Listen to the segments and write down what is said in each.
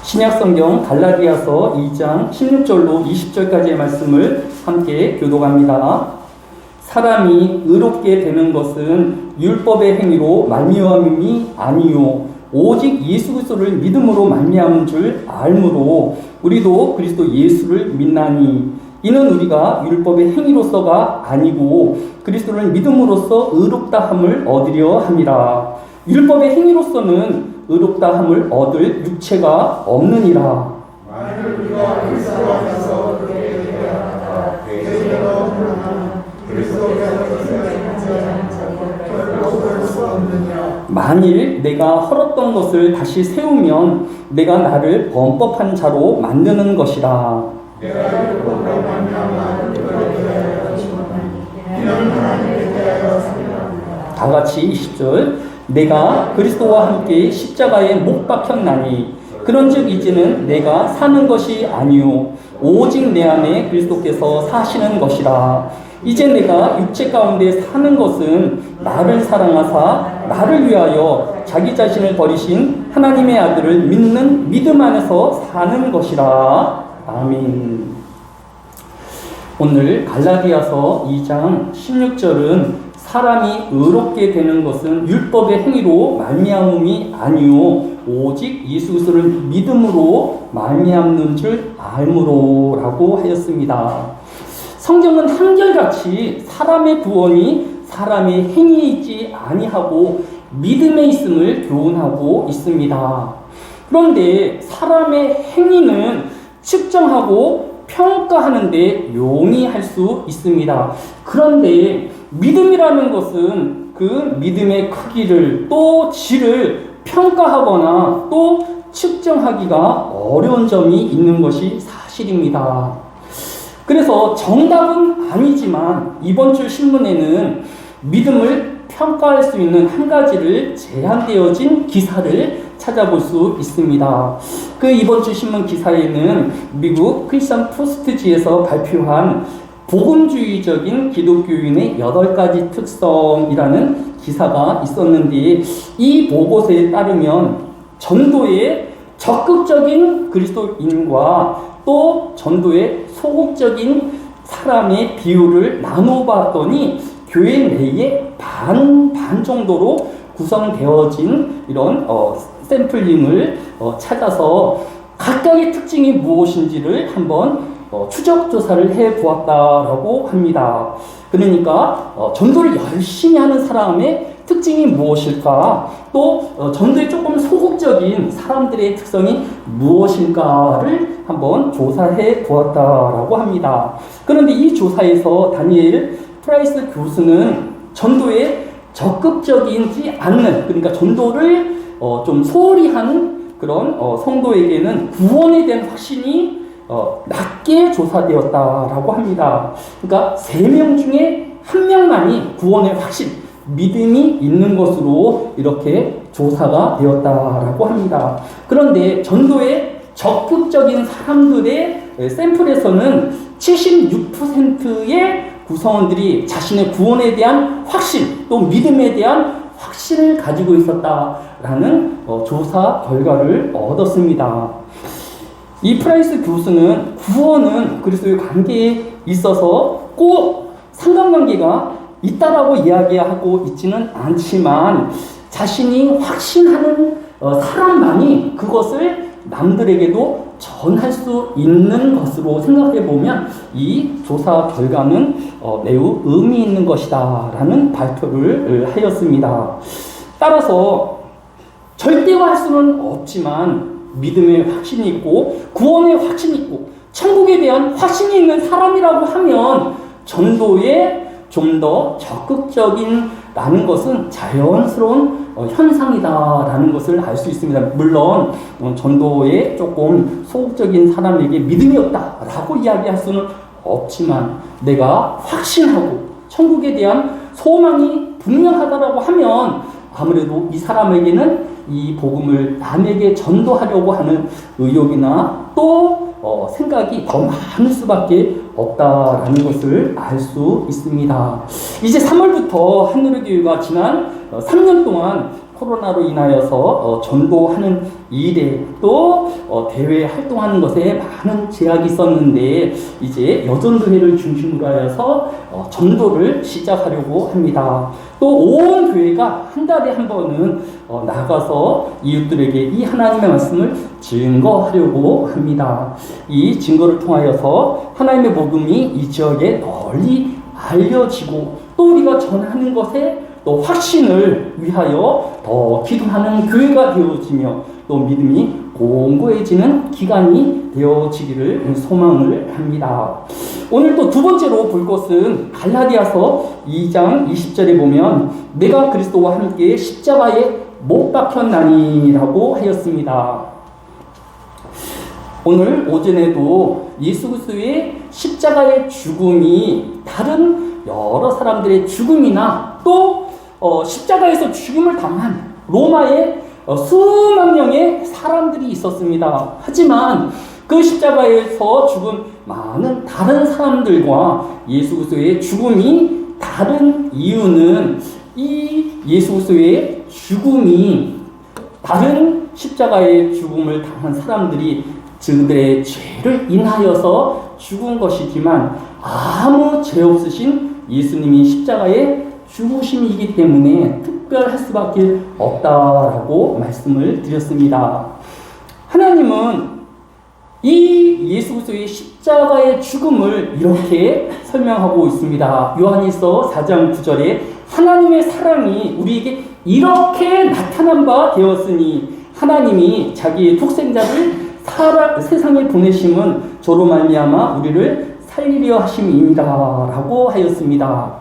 신약성경 갈라디아서 2장 16절로 20절까지의 말씀을 함께 교독합니다. 사람이 의롭게 되는 것은 율법의 행위로 말미암음이 아니요 오직 예수 그리스도를 믿음으로 말미암은 줄 알므로 우리도 그리스도 예수를 믿나니 이는 우리가 율법의 행위로서가 아니고 그리스도를 믿음으로써 의롭다함을 얻으려 함이라. 율법의 행위로서는 의롭다함을 얻을 육체가 없느니라. 만일 우리가 그리스도 안에서 그렇게 되어야 되리라 그리스도께서 결코 될 수 없느냐. 만일 내가 헐었던 것을 다시 세우면 내가 나를 범법한 자로 만드는 것이라. 내가 율법으로 말미암아 그렇게 하였지만 이는 하나님에 대하여 생각합니다. 다 같이 20절. 내가 그리스도와 함께 십자가에 못 박혔나니 그런즉 이제는 내가 사는 것이 아니요 오직 내 안에 그리스도께서 사시는 것이라. 이제 내가 육체 가운데 사는 것은 나를 사랑하사 나를 위하여 자기 자신을 버리신 하나님의 아들을 믿는 믿음 안에서 사는 것이라. 아멘. 오늘 갈라디아서 2장 16절은 사람이 의롭게 되는 것은 율법의 행위로 말미암음이 아니요 오직 예수 그리스도를 믿음으로 말미암는 줄 알므로라고 하였습니다. 성경은 한결같이 사람의 구원이 사람의 행위에 있지 아니하고 믿음에 있음을 교훈하고 있습니다. 그런데 사람의 행위는 측정하고 평가하는데 용이할 수 있습니다. 그런데 믿음이라는 것은 그 믿음의 크기를 또 질을 평가하거나 또 측정하기가 어려운 점이 있는 것이 사실입니다. 그래서 정답은 아니지만 이번 주 신문에는 믿음을 평가할 수 있는 한 가지를 제한되어진 기사를 찾아볼 수 있습니다. 그 이번 주 신문 기사에는 미국 크리스천 포스트지에서 발표한 복음주의적인 기독교인의 8가지 특성이라는 기사가 있었는데 이 보고서에 따르면 전도의 적극적인 그리스도인과 또 전도의 소극적인 사람의 비율을 나눠봤더니 교회 내에 반 정도로 구성되어진 이런 샘플링을 찾아서 각각의 특징이 무엇인지를 한번 추적 조사를 해보았다라고 합니다. 그러니까 전도를 열심히 하는 사람의 특징이 무엇일까? 또 전도에 조금 소극적인 사람들의 특성이 무엇일까를 한번 조사해 보았다라고 합니다. 그런데 이 조사에서 다니엘 프라이스 교수는 전도에 적극적이지 않는, 그러니까 전도를 좀 소홀히 하는 그런 성도에게는 구원에 대한 확신이 낮게 조사되었다라고 합니다. 그러니까 3명 중에 1명만이 구원의 확신, 믿음이 있는 것으로 이렇게 조사가 되었다라고 합니다. 그런데 전도에 적극적인 사람들의 샘플에서는 76%의 구성원들이 자신의 구원에 대한 확신, 또 믿음에 대한 확신을 가지고 있었다라는 조사 결과를 얻었습니다. 이 프라이스 교수는 구원은 그리스도의 관계에 있어서 꼭 상관관계가 있다라고 이야기하고 있지는 않지만 자신이 확신하는 사람만이 그것을 남들에게도 전할 수 있는 것으로 생각해보면 이 조사 결과는 매우 의미 있는 것이다 라는 발표를 하였습니다. 따라서 절대화할 수는 없지만 믿음의 확신이 있고 구원의 확신이 있고 천국에 대한 확신이 있는 사람이라고 하면 전도에 좀 더 적극적인라는 것은 자연스러운 현상이다라는 것을 알 수 있습니다. 물론 전도에 조금 소극적인 사람에게 믿음이 없다라고 이야기할 수는 없지만 내가 확신하고 천국에 대한 소망이 분명하다라고 하면 아무래도 이 사람에게는 이 복음을 남에게 전도하려고 하는 의욕이나 또 생각이 더 많을 수밖에 없다라는 것을 알 수 있습니다. 이제 3월부터 한누리교회가 지난 3년 동안 코로나로 인하여서 전도하는 일에 또 대외 활동하는 것에 많은 제약이 있었는데 이제 여전도회를 중심으로 하여서 전도를 시작하려고 합니다. 또 온 교회가 한 달에 한 번은 나가서 이웃들에게 이 하나님의 말씀을 증거하려고 합니다. 이 증거를 통하여서 하나님의 복음이 이 지역에 널리 알려지고 또 우리가 전하는 것에 또 확신을 위하여 더 기도하는 교회가 되어지며 또 믿음이 공고해지는 기간이 되어지기를 소망을 합니다. 오늘 또 두 번째로 볼 것은 갈라디아서 2장 20절에 보면 내가 그리스도와 함께 십자가에 못 박혔나니라고 하였습니다. 오늘 오전에도 예수 그리스도의 십자가의 죽음이 다른 여러 사람들의 죽음이나 또 십자가에서 죽음을 당한 로마의 수만 명의 사람들이 있었습니다. 하지만 그 십자가에서 죽은 많은 다른 사람들과 예수 그리스도의 죽음이 다른 이유는 이 예수 그리스도의 죽음이 다른 십자가의 죽음을 당한 사람들이 그들의 죄를 인하여서 죽은 것이지만 아무 죄 없으신 예수님이 십자가에 죽으심이기 때문에 특별할 수밖에 없다라고 말씀을 드렸습니다. 하나님은 이 예수 그리스도의 십자가의 죽음을 이렇게 설명하고 있습니다. 요한일서 4장 9절에 하나님의 사랑이 우리에게 이렇게 나타난 바 되었으니 하나님이 자기의 독생자를 세상에 보내심은 저로 말미암아 우리를 살리려 하심이니라 라고 하였습니다.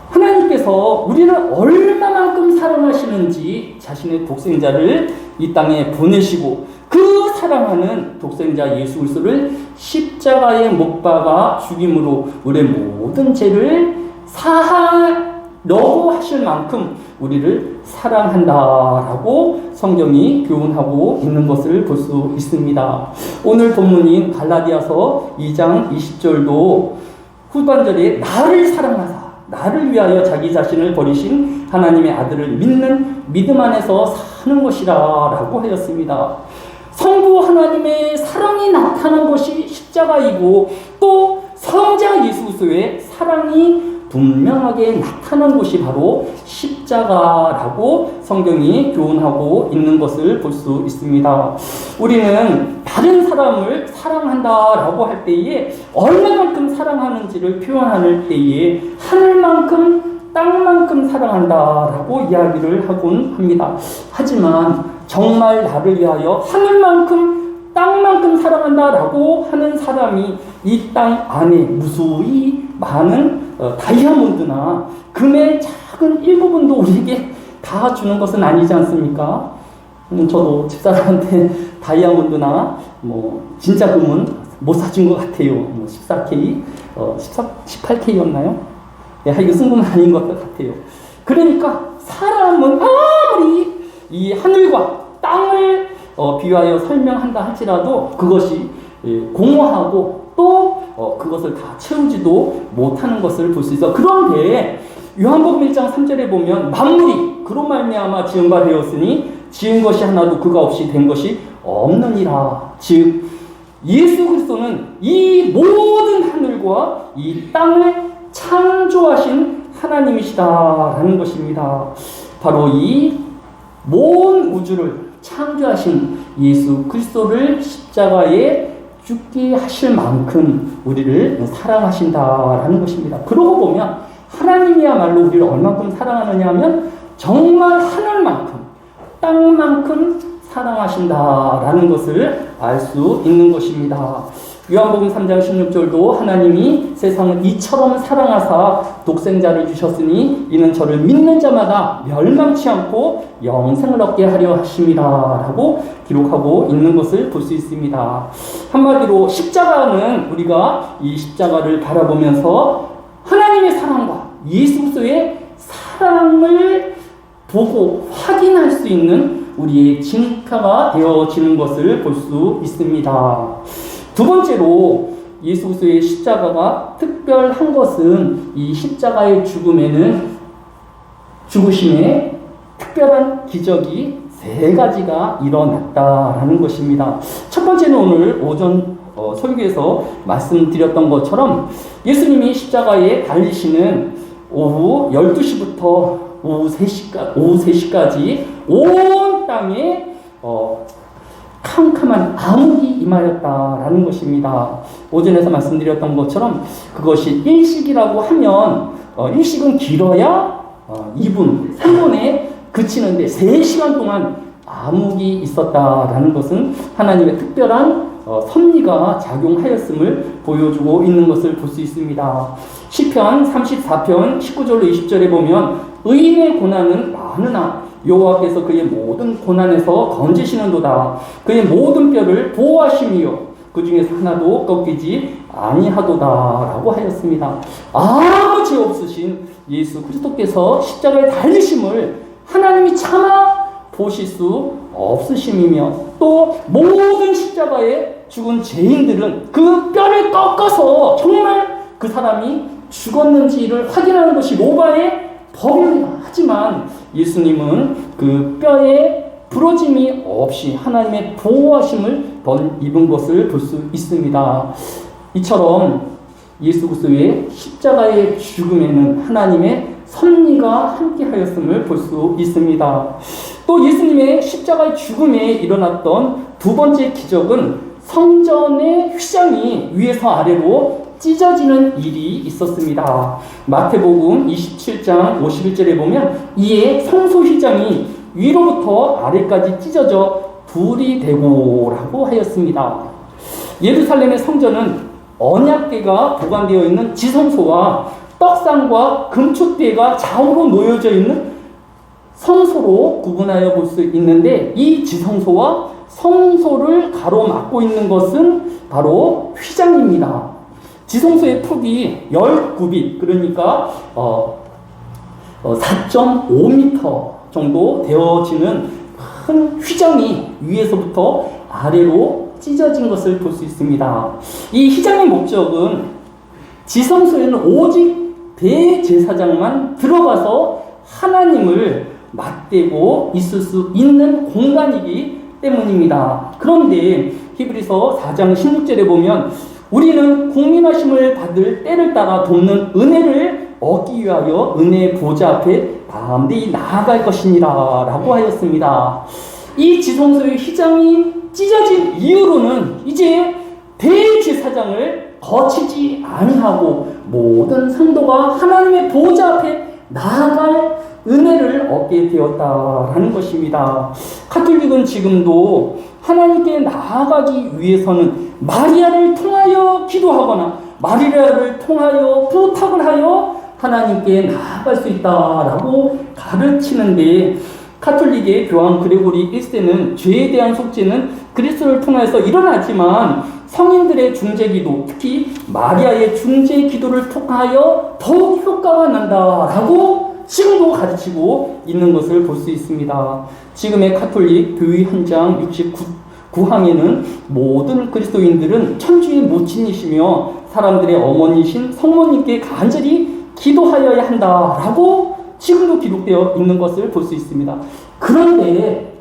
하나님께서 우리를 얼마만큼 사랑하시는지 자신의 독생자를 이 땅에 보내시고 그 사랑하는 독생자 예수 그리스도를 십자가에 못 박아 죽임으로 우리의 모든 죄를 사하려고 하실 만큼 우리를 사랑한다라고 성경이 교훈하고 있는 것을 볼 수 있습니다. 오늘 본문인 갈라디아서 2장 20절도 후반절에 나를 사랑하사 나를 위하여 자기 자신을 버리신 하나님의 아들을 믿는 믿음 안에서 사는 것이라 라고 하였습니다. 성부 하나님의 사랑이 나타난 것이 십자가이고 또 성자 예수 그리스도의 사랑이 분명하게 나타난 곳이 바로 십자가라고 성경이 교훈하고 있는 것을 볼 수 있습니다. 우리는 다른 사람을 사랑한다라고 할 때에 얼마만큼 사랑하는지를 표현할 때에 하늘만큼 땅만큼 사랑한다라고 이야기를 하곤 합니다. 하지만 정말 나를 위하여 하늘만큼 땅만큼 사랑한다라고 하는 사람이 이 땅 안에 무수히 많은 다이아몬드나 금의 작은 일부분도 우리에게 다 주는 것은 아니지 않습니까? 저도 집사람한테 다이아몬드나 진짜 금은 못 사준 것 같아요. 14K, 18K였나요? 이거 쓴 건 아닌 것 같아요. 그러니까 사람은 아무리 이 하늘과 땅을 비유하여 설명한다 할지라도 그것이 공허하고 또 그것을 다 채우지도 못하는 것을 볼 수 있어. 그런데 요한복음 1장 3절에 보면 만물이 그로 말미암아 지은 바 되었으니 지은 것이 하나도 그가 없이 된 것이 없느니라. 즉 예수 그리스도는 이 모든 하늘과 이 땅을 창조하신 하나님이시다라는 것입니다. 바로 이 모든 우주를 창조하신 예수 그리스도를 십자가에 죽게 하실 만큼 우리를 사랑하신다라는 것입니다. 그러고 보면 하나님이야말로 우리를 얼만큼 사랑하느냐 하면 정말 하늘만큼 땅만큼 사랑하신다라는 것을 알 수 있는 것입니다. 요한복음 3장 16절도 하나님이 세상을 이처럼 사랑하사 독생자를 주셨으니 이는 저를 믿는 자마다 멸망치 않고 영생을 얻게 하려 하심이라 라고 기록하고 있는 것을 볼 수 있습니다. 한마디로 십자가는 우리가 이 십자가를 바라보면서 하나님의 사랑과 예수 그리스도의 사랑을 보고 확인할 수 있는 우리의 징표가 되어지는 것을 볼 수 있습니다. 두 번째로 예수 그리스도의 십자가가 특별한 것은 이 십자가의 죽음에는 죽으심에 특별한 기적이 세 가지가 일어났다라는 것입니다. 첫 번째는 오늘 오전 설교에서 말씀드렸던 것처럼 예수님이 십자가에 달리시는 오후 12시부터 오후 3시까지 온 땅에 캄캄한 암흑이 임하였다라는 것입니다. 오전에서 말씀드렸던 것처럼 그것이 일식이라고 하면 일식은 길어야 2분, 3분에 그치는데 3시간 동안 암흑이 있었다라는 것은 하나님의 특별한 섭리가 작용하였음을 보여주고 있는 것을 볼 수 있습니다. 시편 34편 19절로 20절에 보면 의인의 고난은 많으나 여호와께서 그의 모든 고난에서 건지시는도다. 그의 모든 뼈를 보호하심이요 그 중에서 하나도 꺾이지 아니하도다라고 하였습니다. 아무 죄 없으신 예수 그리스도께서 십자가에 달리심을 하나님이 차마 보실 수 없으심이며 또 모든 십자가에 죽은 죄인들은 그 뼈를 꺾어서 정말 그 사람이 죽었는지를 확인하는 것이 로마의 법입니다. 하지만 예수님은 그 뼈에 부러짐이 없이 하나님의 보호하심을 입은 것을 볼 수 있습니다. 이처럼 예수 그리스도의 십자가의 죽음에는 하나님의 섭리가 함께하였음을 볼 수 있습니다. 또 예수님의 십자가의 죽음에 일어났던 두 번째 기적은 성전의 휘장이 위에서 아래로 찢어지는 일이 있었습니다. 마태복음 27장 51절에 보면 이에 성소 휘장이 위로부터 아래까지 찢어져 불이 되고라고 하였습니다. 예루살렘의 성전은 언약궤가 보관되어 있는 지성소와 떡상과 금축대가 좌우로 놓여져 있는 성소로 구분하여 볼 수 있는데 이 지성소와 성소를 가로막고 있는 것은 바로 휘장입니다. 지성소의 폭이 10구빗 그러니까 4.5m 정도 되어지는 큰 휘장이 위에서부터 아래로 찢어진 것을 볼 수 있습니다. 이 휘장의 목적은 지성소에는 오직 대제사장만 들어가서 하나님을 맞대고 있을 수 있는 공간이기 때문입니다. 그런데 히브리서 4장 16절에 보면 우리는 국민하심을 받을 때를 따라 돕는 은혜를 얻기 위하여 은혜의 보좌 앞에 담대히 나아갈 것이니라 라고 하였습니다. 이 지성소의 휘장이 찢어진 이후로는 이제 대제사장을 거치지 아니하고 모든 성도가 하나님의 보좌 앞에 나아갈 은혜를 얻게 되었다라는 것입니다. 가톨릭은 지금도 하나님께 나아가기 위해서는 마리아를 통하여 기도하거나 마리아를 통하여 부탁을 하여 하나님께 나아갈 수 있다라고 가르치는데 가톨릭의 교황 그레고리 1세는 죄에 대한 속죄는 그리스도를 통해서 일어나지만 성인들의 중재기도 특히 마리아의 중재기도를 통하여 더욱 효과가 난다라고 지금도 가르치고 있는 것을 볼 수 있습니다. 지금의 가톨릭 교의 헌장 69항에는 모든 그리스도인들은 천주의 모친이시며 사람들의 어머니이신 성모님께 간절히 기도하여야 한다라고 지금도 기록되어 있는 것을 볼 수 있습니다. 그런데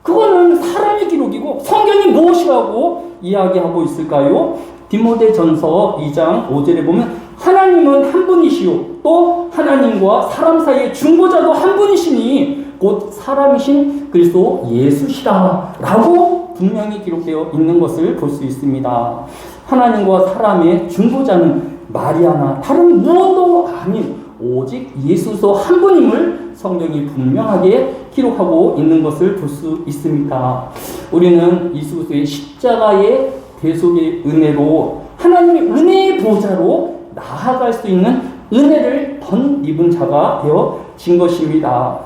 그거는 사람의 기록이고 성경이 무엇이라고 이야기하고 있을까요? 디모데전서 2장 5절에 보면 하나님은 한 분이시요 또 하나님과 사람 사이의 중보자도 한 분이시니 곧 사람이신 그리스도 예수시라 라고 분명히 기록되어 있는 것을 볼 수 있습니다. 하나님과 사람의 중보자는 마리아나 다른 무엇도 아닌 오직 예수소 한 분임을 성경이 분명하게 기록하고 있는 것을 볼 수 있습니다. 우리는 예수의 십자가의 대속의 은혜로 하나님의 은혜의 보좌로 나아갈 수 있는 은혜를 덧입은 자가 되어진 것입니다.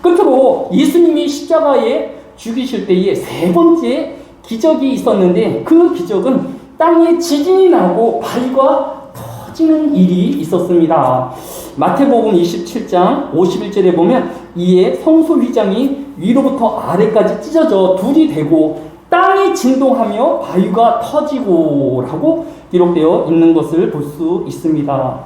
끝으로 예수님이 십자가에 죽이실 때에 세 번째 기적이 있었는데 그 기적은 땅에 지진이 나고 바위가 터지는 일이 있었습니다. 마태복음 27장 51절에 보면 이에 성소 휘장이 위로부터 아래까지 찢어져 둘이 되고 땅이 진동하며 바위가 터지고 라고 기록되어 있는 것을 볼 수 있습니다.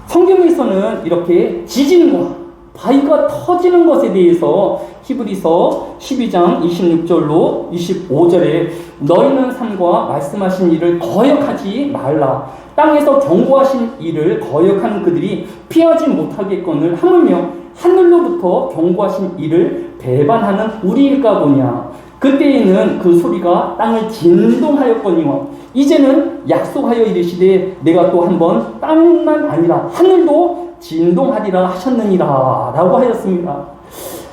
성경에서는 이렇게 지진과 바위가 터지는 것에 대해서 히브리서 12장 26절로 25절에 너희는 삼가 말씀하신 일을 거역하지 말라. 땅에서 경고하신 일을 거역하는 그들이 피하지 못하겠거늘 하물며 하늘로부터 경고하신 일을 배반하는 우리일까 보냐. 그때에는 그 소리가 땅을 진동하였거니와 이제는 약속하여 이르시되 내가 또 한번 땅만 아니라 하늘도 진동하리라 하셨느니라 라고 하였습니다.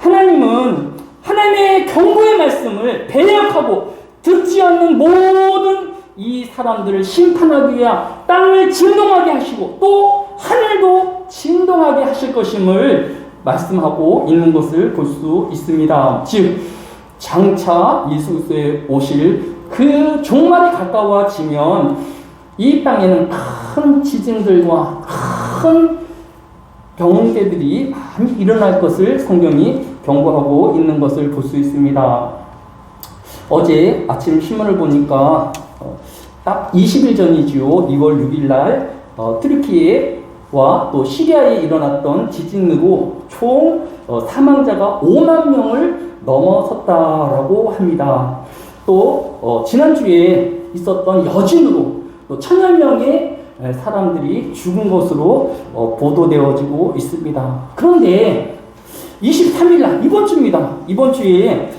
하나님은 하나님의 경고의 말씀을 배역하고 듣지 않는 모든 이 사람들을 심판하기 위해 땅을 진동하게 하시고 또 하늘도 진동하게 하실 것임을 말씀하고 있는 것을 볼 수 있습니다. 즉 장차 예수 그리스도의 오실 그 종말이 가까워지면 이 땅에는 큰 지진들과 큰 경계들이 많이 일어날 것을 성경이 경고하고 있는 것을 볼 수 있습니다. 어제 아침 신문을 보니까 딱 20일 전이지요. 2월 6일 날 트르키예와 또 시리아에 일어났던 지진으로 총 사망자가 5만 명을 넘어섰다라고 합니다. 또 지난주에 있었던 여진으로 또 1000여 명의 사람들이 죽은 것으로 보도되어지고 있습니다. 그런데 23일 날 이번 주입니다. 이번 주에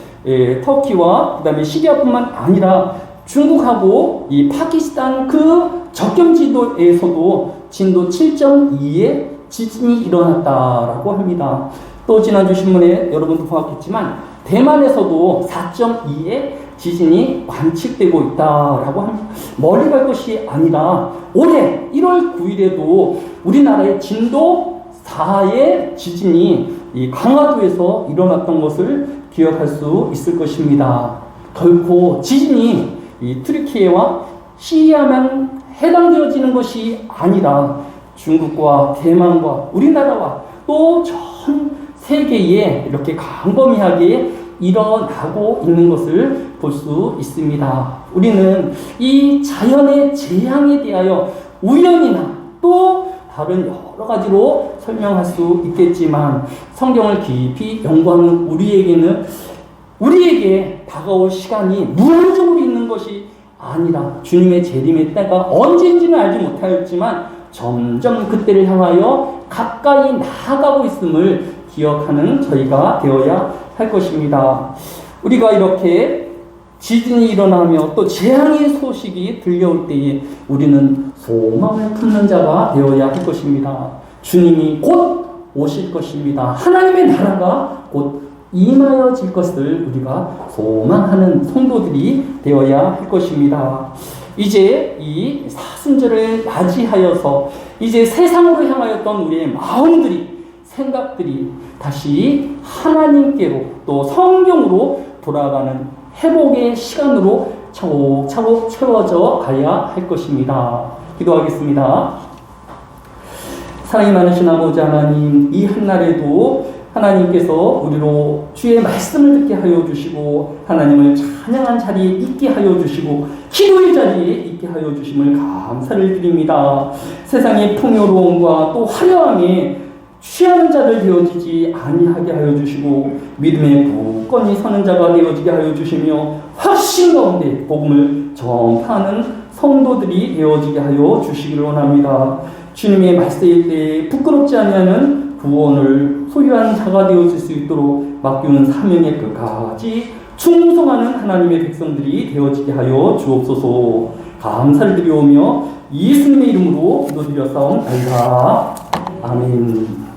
터키와 그다음에 시리아뿐만 아니라 중국하고 이 파키스탄 그 접경지도에서도 진도 7.2의 지진이 일어났다라고 합니다. 또 지난주 신문에 여러분도 보았겠지만 대만에서도 4.2의 지진이 관측되고 있다라고 합니다. 멀리 갈 것이 아니라 올해 1월 9일에도 우리나라의 진도 4의 지진이 이 강화도에서 일어났던 것을 기억할 수 있을 것입니다. 결코 지진이 이 트르키예와 시리아만 해당되어지는 것이 아니라 중국과 대만과 우리나라와 또 전 세계에 이렇게 광범위하게 일어나고 있는 것을 볼 수 있습니다. 우리는 이 자연의 재앙에 대하여 우연이나 또 다른 여러 가지로 설명할 수 있겠지만 성경을 깊이 연구하는 우리에게 다가올 시간이 무한적으로 있는 것이 아니라 주님의 재림의 때가 언제인지는 알지 못하였지만 점점 그때를 향하여 가까이 나아가고 있음을 기억하는 저희가 되어야 할 것입니다. 우리가 이렇게 지진이 일어나며 또 재앙의 소식이 들려올 때에 우리는 소망을 품는 자가 되어야 할 것입니다. 주님이 곧 오실 것입니다. 하나님의 나라가 곧 임하여질 것을 우리가 소망하는 성도들이 되어야 할 것입니다. 이제 이 사순절을 맞이하여서 이제 세상으로 향하였던 우리의 마음들이 생각들이 다시 하나님께로 또 성경으로 돌아가는 회복의 시간으로 차곡차곡 채워져 가야 할 것입니다. 기도하겠습니다. 사랑이 많으신 아버지 하나님, 이 한날에도 하나님께서 우리로 주의 말씀을 듣게 하여 주시고 하나님을 찬양한 자리에 있게 하여 주시고 기도의 자리에 있게 하여 주심을 감사를 드립니다. 세상의 풍요로움과 또 화려함에 취하는 자를 되어지지 아니하게 하여 주시고 믿음의 굳건히 서는 자가 되어지게 하여 주시며 확신 가운데 복음을 전파하는 성도들이 되어지게 하여 주시기를 원합니다. 주님의 말씀일 때 부끄럽지 아니하는 구원을 소유한 자가 되어질 수 있도록 맡기는 사명의 끝까지 충성하는 하나님의 백성들이 되어지게 하여 주옵소서. 감사를 드리오며 예수님의 이름으로 기도드렸사옵나이다. 아멘.